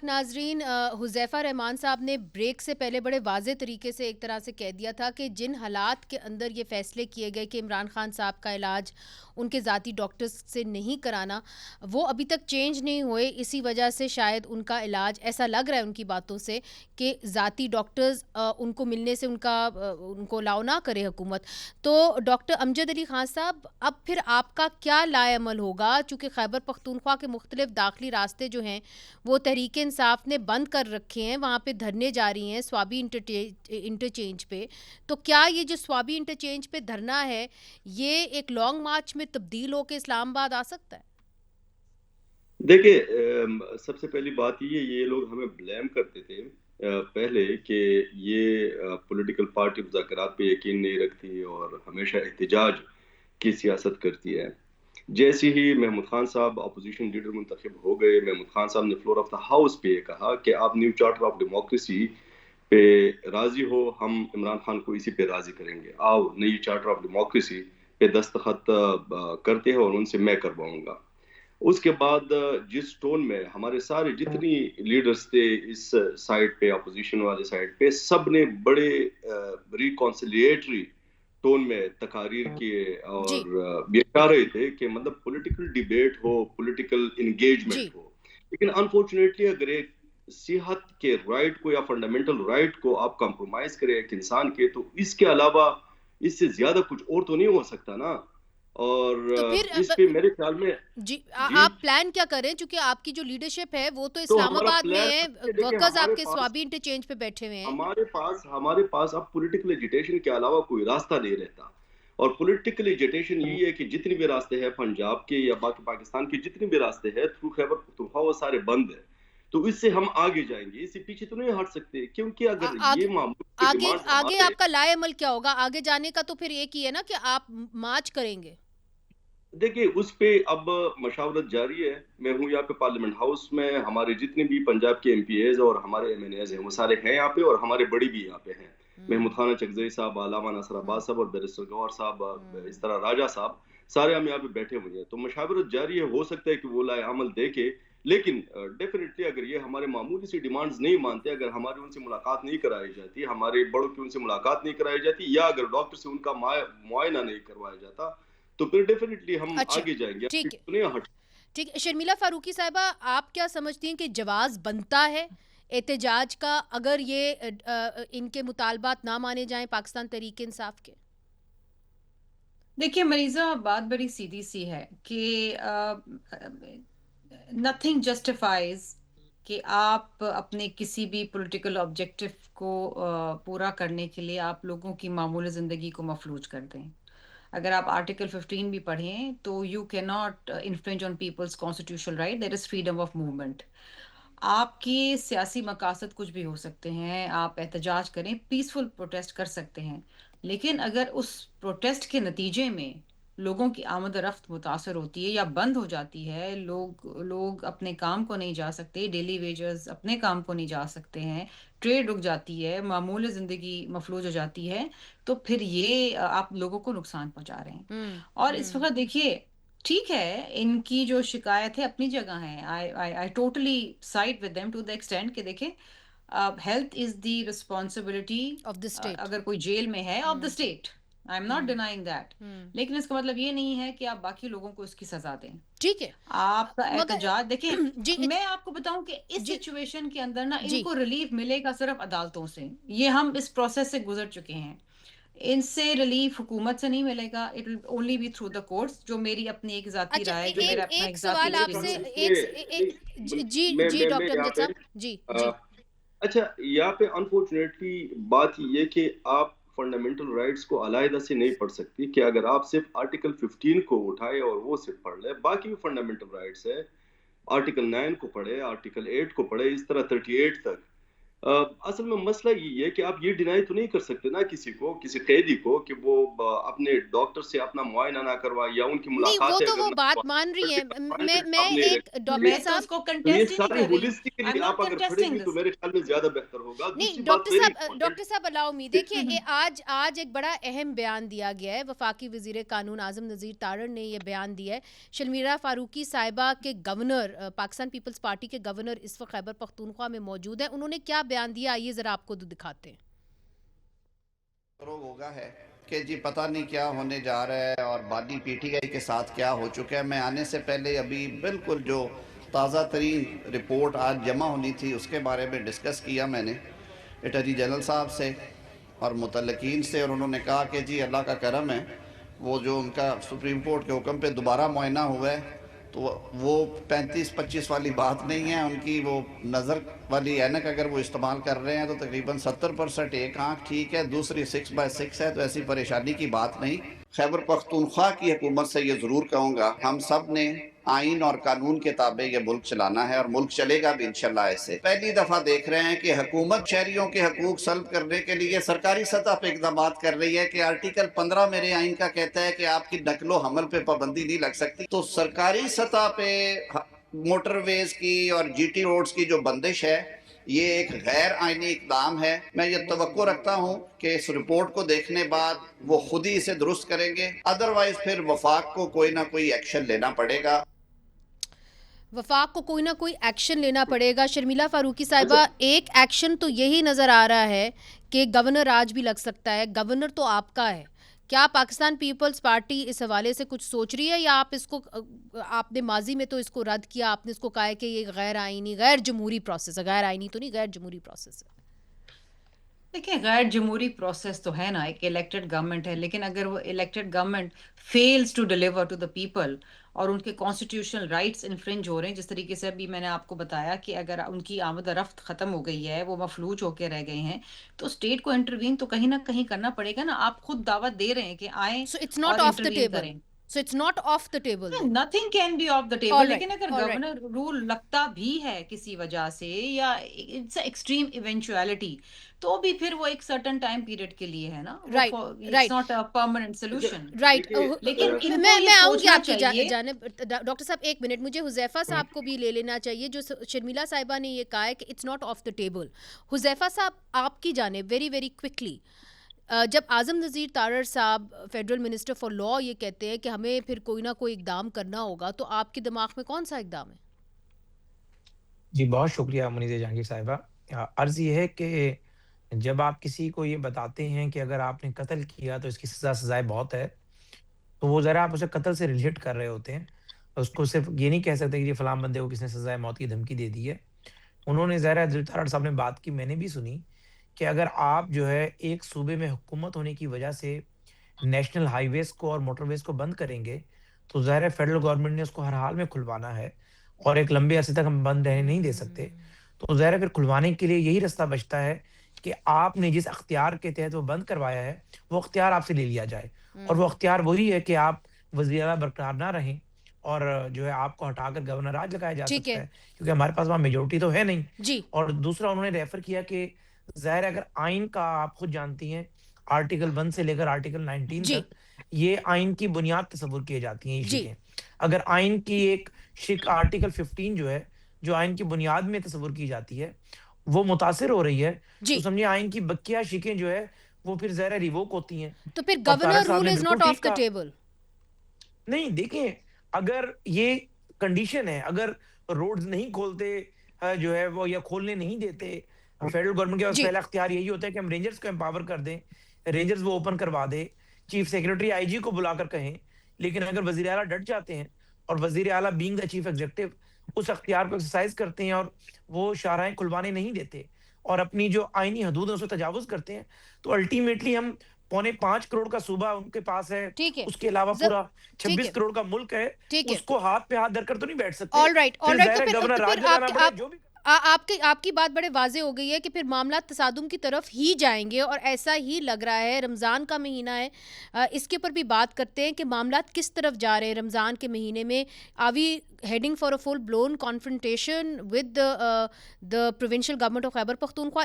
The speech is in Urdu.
ناظرین، حذیفہ رحمان صاحب نے بریک سے پہلے بڑے واضح طریقے سے ایک طرح سے کہہ دیا تھا کہ جن حالات کے اندر یہ فیصلے کیے گئے کہ عمران خان صاحب کا علاج ان کے ذاتی ڈاکٹرز سے نہیں کرانا، وہ ابھی تک چینج نہیں ہوئے. اسی وجہ سے شاید ان کا علاج، ایسا لگ رہا ہے ان کی باتوں سے، کہ ذاتی ڈاکٹرز ان کو ملنے سے ان کو الاؤ نہ کرے حکومت. تو ڈاکٹر امجد علی خان صاحب، اب پھر آپ کا کیا لائے عمل ہوگا؟ چونکہ خیبر پختونخوا کے مختلف داخلی راستے جو ہیں وہ تحریک انصاف نے بند کر رکھے ہیں، وہاں پہ دھرنے جاری ہیں سوابی انٹرچینج پہ. تو کیا یہ جو سوابی انٹرچینج پہ دھرنا ہے یہ ایک لانگ مارچ میں تبدیل ہو کے اسلام آباد آ سکتا ہے؟ دیکھیے، سب سے پہلی بات یہ لوگ ہمیں بلیم کرتے تھے پہلے کہ یہ پولیٹیکل پارٹی مذاکرات پہ یقین نہیں رکھتی اور ہمیشہ احتجاج کی سیاست کرتی ہے. جیسے ہی محمود خان صاحب اپوزیشن لیڈر منتخب ہو گئے، محمود خان صاحب نے فلور آف دا ہاؤس پہ یہ کہا کہ آپ نیو چارٹر آف ڈیموکریسی پہ راضی ہو، ہم عمران خان کو اسی پہ راضی کریں گے، آؤ نئی چارٹر آف ڈیموکریسی پہ دستخط کرتے ہیں اور ان سے میں کرواؤں گا. اس کے بعد جس ٹون میں ہمارے سارے جتنی لیڈرز تھے اس سائڈ پہ، اپوزیشن والے سائڈ پہ، سب نے بڑے ریکانسیلیٹری ٹون میں تقاریر کیے جی اور یہ چاہ رہے تھے کہ مطلب پولیٹیکل ڈیبیٹ ہو، پولیٹیکل جی انگیجمنٹ ہو. لیکن انفارچونیٹلی اگر ایک صحت کے رائٹ کو یا فنڈامنٹل رائٹ کو آپ کمپرومائز کریں ایک انسان کے، تو اس کے علاوہ اس سے زیادہ کچھ اور تو نہیں ہو سکتا نا. اور تو پھر اس پہ میرے خیال میں جی جی، آپ پلان کیا کریں؟ چونکہ آپ کی جو لیڈرشپ ہے وہ تو تو اسلام ہمارا آباد میں پلان ہے، دیکھیں ورکرز آپ کے سوابی انٹرچینج پہ بیٹھے ہوئے ہیں. ہمارے پاس اب پولیٹیکل ایجیٹیشن کے علاوہ کوئی راستہ نہیں رہتا. اور پولیٹیکل ایجیٹیشن یہی ہے کہ جتنی بھی راستے ہیں پنجاب کے یا باقی پاکستان کے جتنی بھی راستے ہیں تھرو خیبر پختونخوا، وہ سارے بند ہیں. تو اس سے ہم آگے جائیں گے، اس سے پیچھے تو نہیں ہٹ سکتے، کیونکہ اگر آگے یہ معمول کی آگے ڈیمانڈ آگے ہمارے، آپ کا لائے عمل کیا ہوگا آگے جانے کا؟ تو پھر ایک ہی ہے نا کہ آپ مارچ کریں گے. دیکھیے اس پہ اب مشاورت جاری ہے. میں ہوں یہاں پہ پارلیمنٹ ہاؤس میں، ہمارے جتنے بھی پنجاب کے ایم پی ایز اور ہمارے ایم این ایز ہیں وہ سارے ہیں یہاں پہ، اور ہمارے بڑی بھی یہاں پہ ہیں. محمود خانہ چکزئی صاحب، علامہ ناصر عباس صاحب اور بیرسٹر گوہر صاحب، اس طرح راجہ صاحب، سارے ہم یہاں پہ بیٹھے ہوئے ہیں. تو مشاورت جاری ہے، ہو سکتا ہے کہ وہ لائے عمل دے کے، لیکن ڈیفینیٹلی اگر یہ ہمارے معمولی سی ڈیمانڈز نہیں مانتے، اگر ہماری ان سے ملاقات نہیں کرائی جاتی، ہمارے بڑوں کی ان سے ملاقات نہیں کرائی جاتی، یا اگر ڈاکٹر سے ان کا معائنہ نہیں کروایا جاتا، تو پھر ڈیفینیٹلی ہم اچھا، آگے جائیں گے. ٹھیک ہے. نہیں ہٹ. ٹھیک ہے شرمیلا فاروقی صاحبہ، آپ کیا سمجھتی ہیں کہ جواز بنتا ہے احتجاج کا اگر یہ ان کے مطالبات نہ مانے جائیں پاکستان تحریک انصاف کے؟ دیکھیے مریضہ، بات بڑی سیدھی سی ہے کہ نتھنگ جسٹیفائز کہ آپ اپنے کسی بھی پولیٹیکل آبجیکٹو کو پورا کرنے کے لیے آپ لوگوں کی معمول زندگی کو مفلوج کر دیں. اگر آپ آرٹیکل 15 بھی پڑھیں تو یو کی not infringe on people's constitutional right, there is freedom of movement. آپ کی سیاسی مقاصد کچھ بھی ہو سکتے ہیں، آپ احتجاج کریں، پیسفل پروٹیسٹ کر سکتے ہیں، لیکن اگر اس پروٹیسٹ کے نتیجے میں لوگوں کی آمد و رفت متاثر ہوتی ہے یا بند ہو جاتی ہے، لوگ اپنے کام کو نہیں جا سکتے، ڈیلی ویجرز اپنے کام کو نہیں جا سکتے ہیں، ٹریڈ رک جاتی ہے، معمول زندگی مفلوج ہو جاتی ہے، تو پھر یہ آپ لوگوں کو نقصان پہنچا رہے ہیں. اور اس وقت دیکھیے، ٹھیک ہے ان کی جو شکایت ہے اپنی جگہ ہے، I totally side with them to the extent کہ دیکھیں health is the responsibility of the state. اگر کوئی جیل میں ہے of the state, I am not denying that, لیکن اس کا مطلب یہ نہیں ہے کہ آپ باقی لوگوں کو اس کی سزا دیں. ٹھیک ہے آپ کا مگر احتجاج دیکھیں، جی میں آپ کو بتاؤں کہ اس جی سچویشن کے اندر نا ان جی کو ریلیف ملے گا صرف عدالتوں سے. یہ ہم اس پروسیس سے گزر چکے ہیں، ان سے ریلیف حکومت سے نہیں ملے گا، it will only be through the courts, جو میری اپنی ایک ذاتی اچھا رائے، جو میرا اپنا ایک ایک ذاتی سوال آپ سے ایکسپیرینس. جی جی میں ڈاکٹر یہاں امجد پہ صاحب. جی جی اچھا، یہاں پہ انفارچونیٹلی بات یہ کہ آپ فنڈامنٹل رائٹس کو علیحدہ سے نہیں پڑھ سکتی، کہ اگر آپ صرف آرٹیکل 15 کو اٹھائے اور وہ صرف پڑھ لے، باقی بھی فنڈامنٹل رائٹس ہے، آرٹیکل 9 کو پڑھے، آرٹیکل 8 کو پڑھے، اس طرح 38 تک. اصل میں مسئلہ یہ ہے کہ آپ یہ ڈینائی تو نہیں کر سکتے نا کسی کو، کسی قیدی کو، کہ وہ اپنے ڈاکٹر سے اپنا معائنہ نہ کروائے یا ان کی نہیں وہ ملاقاتیں تو اگر وہ نہ بات مان رہی ہے کروائے میں آپ نہیں ایک رکھتے. ڈاکٹر میں تو اس صاحب کو تو یہ کنٹیسٹ ہی نہیں سارے کر رہی ہوں. ہولسٹکلی آئی ایم آپ ناٹ اگر پڑھیں گی کنٹیسٹنگ تو دس. میرے خیال میں زیادہ بہتر ہوگا. دوسری نہیں بات ویری امپورٹنٹ ڈاکٹر صاحب الاؤ می دیکھیے آج ایک بڑا اہم بیان دیا گیا ہے. وفاقی وزیر قانون اعظم نذیر تارڑ نے یہ بیان دیا ہے. شرمیرہ فاروقی صاحبہ کے گورنر پاکستان پیپلز پارٹی کے گورنر اس وقت خیبر پختونخوا میں موجود ہیں. انہوں نے کیا بیان دیا آئیے ذرا آپ کو دکھاتے ہیں. ہوگا ہے کہ جی پتہ نہیں کیا ہونے جا رہا ہے اور بادی پی ٹی آئی کے ساتھ کیا ہو چکا ہے. میں آنے سے پہلے ابھی بالکل جو تازہ ترین رپورٹ آج جمع ہونی تھی اس کے بارے میں ڈسکس کیا میں نے اٹارنی جنرل صاحب سے اور متعلقین سے, اور انہوں نے کہا کہ جی اللہ کا کرم ہے, وہ جو ان کا سپریم کورٹ کے حکم پہ دوبارہ معائنہ ہوا ہے تو وہ 35-25 والی بات نہیں ہے. ان کی وہ نظر والی اینک اگر وہ استعمال کر رہے ہیں تو تقریباً 70% ایک آنکھ ٹھیک ہے, دوسری 6/6 ہے, تو ایسی پریشانی کی بات نہیں. خیبر پختونخوا کی حکومت سے یہ ضرور کہوں گا, ہم سب نے آئین اور قانون کے تابع یہ ملک چلانا ہے اور ملک چلے گا بھی انشاءاللہ. ایسے پہلی دفعہ دیکھ رہے ہیں کہ حکومت شہریوں کے حقوق سلب کرنے کے لیے سرکاری سطح پہ اقدامات کر رہی ہے کہ آرٹیکل 15 میرے آئین کا کہتا ہے کہ آپ کی نقل و حمل پہ پابندی نہیں لگ سکتی. تو سرکاری سطح پہ موٹر ویز کی اور جی ٹی روڈز کی جو بندش ہے یہ ایک غیر آئینی اقدام ہے. میں یہ توقع رکھتا ہوں کہ اس رپورٹ کو دیکھنے بعد وہ خود ہی اسے درست کریں گے, ادروائز پھر وفاق کو کوئی نہ کوئی ایکشن لینا پڑے گا. وفاق کو کوئی نہ کوئی ایکشن لینا پڑے گا. شرمیلہ فاروقی صاحبہ ایک ایکشن تو یہی نظر آ رہا ہے کہ گورنر آج بھی لگ سکتا ہے. گورنر تو آپ کا ہے, کیا پاکستان پیپلز پارٹی اس حوالے سے کچھ سوچ رہی ہے یا آپ اس کو, آپ نے ماضی میں تو اس کو رد کیا, آپ نے اس کو کہا ہے کہ یہ غیر آئینی غیر جمہوری پروسیس ہے. غیر آئینی تو نہیں, غیر جمہوری پروسیس ہے. دیکھیں غیر جمہوری پروسیس تو ہے نا, ایک الیکٹڈ گورنمنٹ ہے, لیکن اگر وہ elected government fails to deliver to the people اور ان کے کانسٹیٹیوشنل رائٹس انفرنج ہو رہے ہیں, جس طریقے سے ابھی میں نے آپ کو بتایا کہ اگر ان کی آمد و رفت ختم ہو گئی ہے, وہ مفلوج ہو کے رہ گئے ہیں, تو اسٹیٹ کو انٹروین تو کہیں نہ کہیں کرنا پڑے گا نا. آپ خود دعوت دے رہے ہیں کہ آئیں So it's اور not off the intervene table. کریں. So it's not off the table then. Nothing can be off the All table, right, لیکن اگر all right. گورنر رول لگتا بھی ہے کسی وجہ سے یا اٹس ایکسٹریم ایونچوالٹی, تو بھی پھر وہ ایک سرٹن ٹائم پیریڈ کے لیے ہے نا, وہ it's not a permanent solution. Right. لیکن ان میں کو یہ آؤں گی سوچنا آپ کی چاہیے. جانب. ڈاکٹر صاحب ایک منٹ, مجھے حذیفہ صاحب کو بھی لے لینا چاہیے. جو شرمیلہ صاحبہ نے یہ کہا ہے کہ it's not off the table. Huzaifa صاحب آپ کی جانب ویری ویری کوئکلی, جب اعظم نذیر تارڑ صاحب فیڈرل منسٹر فار لاء یہ کہتے ہیں کہ ہمیں پھر کوئی نہ کوئی اقدام کرنا ہوگا, تو آپ کے دماغ میں کون سا اقدام ہے؟ جی بہت شکریہ منیزہ جہانگیر صاحبہ. عرض یہ ہے کہ جب آپ کسی کو یہ بتاتے ہیں کہ اگر آپ نے قتل کیا تو اس کی سزائے بہت ہے, تو وہ ذرا آپ اسے قتل سے ریلیٹ کر رہے ہوتے ہیں. اس کو صرف یہ نہیں کہہ سکتے کہ فلاں بندے کو کس نے سزائے موت کی دھمکی دے دی ہے. انہوں نے ظاہر ہے تارڑ صاحب نے بات کی, میں نے بھی سنی, کہ اگر آپ جو ہے ایک صوبے میں حکومت ہونے کی وجہ سے نیشنل ہائی ویز کو اور موٹر ویز کو بند کریں گے تو ظاہر ہے فیڈرل گورنمنٹ نے اس کو ہر حال میں کھلوانا ہے, اور ایک لمبے عرصے تک ہم بند رہنے نہیں دے سکتے. تو ظاہر ہے پھر کھلوانے کے لیے یہی رستہ بچتا ہے کہ آپ نے جس اختیار کے تحت وہ بند کروایا ہے وہ اختیار آپ سے لے لیا جائے, اور وہ اختیار وہی ہے کہ آپ وزیر اعلیٰ برقرار نہ رہیں اور جو ہے آپ کو ہٹا کر گورنر راج لگایا جا سکتا ہے, کیونکہ ہمارے پاس وہاں میجورٹی تو ہے نہیں. جی. اور دوسرا انہوں نے ریفر کیا کہ ظاہر ہے اگر آئین کا آپ خود جانتی ہیں آرٹیکل 1 سے لے کر آرٹیکل 19 تک یہ آئین کی بنیاد تصور کیے جاتی ہیں یہ شکیں. اگر آئین کی ایک شک آرٹیکل 15 جو ہے جو آئین کی بنیاد میں تصور کی جاتی ہے وہ متاثر ہو رہی ہے, تو سمجھے آئین کی بقیہ شکیں جو ہے وہ پھر ظاہر ریووک ہوتی ہیں. تو پھر governor rule is not off the table. نہیں دیکھیں, اگر یہ کنڈیشن ہے, اگر روڈز نہیں کھولتے جو ہے وہ یا کھولنے نہیں دیتے, فیڈرل گورنمنٹ کے پاس پہلا اختیار یہی ہوتا ہے کہ ہم رینجرز کو امپاور کر دیں, رینجرز وہ اوپن کروا دے, چیف سیکرٹری آئی جی کو بلا کر کہیں. لیکن اگر وزیر اعلیٰ ڈٹ جاتے ہیں اور وزیر اعلیٰ بینگ دا چیف ایگزیکٹو اس اختیار کو ایکسرسائز کرتے ہیں اور وہ شاہراہیں کھلوانے نہیں دیتے اور اپنی جو آئینی حدود ہیں اس سے تجاوز کرتے ہیں, تو الٹیمیٹلی ہم 4.25 کروڑ کا صوبہ ان کے پاس ہے, اس کے علاوہ پورا 26 کروڑ کا ملک ہے, اس کو ہاتھ پہ ہاتھ دھر کر تو نہیں بیٹھ سکتے. گورنر راج لگانا پڑے جو بھی. آپ کی بات بڑے واضح ہو گئی ہے کہ پھر معاملات تصادم کی طرف ہی جائیں گے, اور ایسا ہی لگ رہا ہے. رمضان کا مہینہ ہے, اس کے اوپر بھی بات کرتے ہیں کہ معاملات کس طرف جا رہے ہیں رمضان کے مہینے میں. Are we heading for a full blown confrontation with the provincial government of Khyber Pakhtunkhwa?